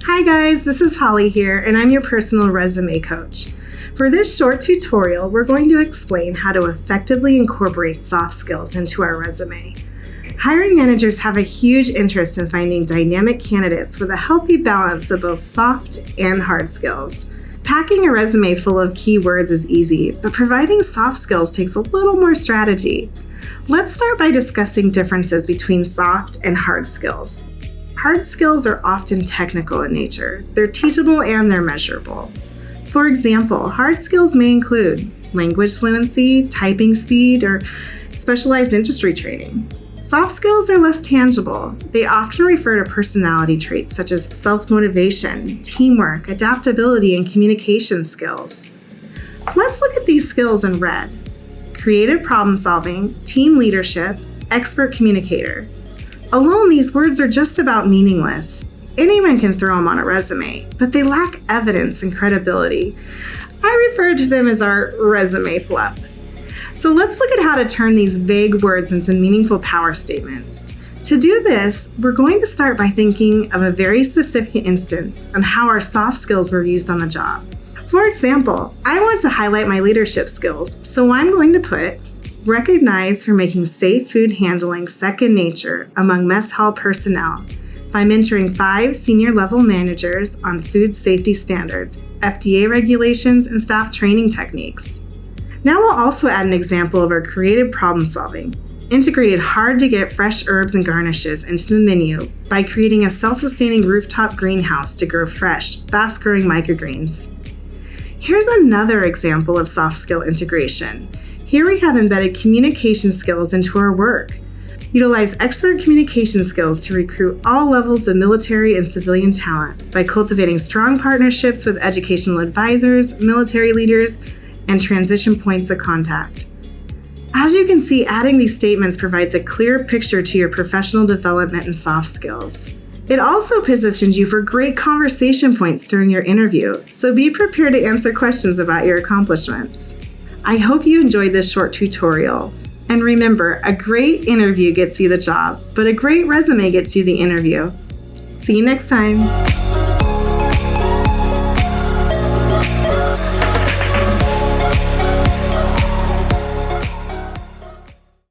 Hi guys, this is Holly here, and I'm your personal resume coach. For this short tutorial, we're going to explain how to effectively incorporate soft skills into our resume. Hiring managers have a huge interest in finding dynamic candidates with a healthy balance of both soft and hard skills. Packing a resume full of keywords is easy, but providing soft skills takes a little more strategy. Let's start by discussing differences between soft and hard skills. Hard skills are often technical in nature. They're teachable and they're measurable. For example, hard skills may include language fluency, typing speed, or specialized industry training. Soft skills are less tangible. They often refer to personality traits such as self-motivation, teamwork, adaptability, and communication skills. Let's look at these skills in red. Creative problem solving, team leadership, expert communicator. Alone, these words are just about meaningless. Anyone can throw them on a resume, but they lack evidence and credibility. I refer to them as our resume fluff. So let's look at how to turn these vague words into meaningful power statements. To do this, we're going to start by thinking of a very specific instance on how our soft skills were used on the job. For example, I want to highlight my leadership skills, so I'm going to put recognized for making safe food handling second nature among mess hall personnel by mentoring 5 senior level managers on food safety standards, FDA regulations, and staff training techniques. Now we'll also add an example of our creative problem solving. Integrated hard to get fresh herbs and garnishes into the menu by creating a self-sustaining rooftop greenhouse to grow fresh, fast-growing microgreens. Here's another example of soft skill integration. Here we have embedded communication skills into our work. Utilize expert communication skills to recruit all levels of military and civilian talent by cultivating strong partnerships with educational advisors, military leaders, and transition points of contact. As you can see, adding these statements provides a clear picture to your professional development and soft skills. It also positions you for great conversation points during your interview, so be prepared to answer questions about your accomplishments. I hope you enjoyed this short tutorial. And remember, a great interview gets you the job, but a great resume gets you the interview. See you next time.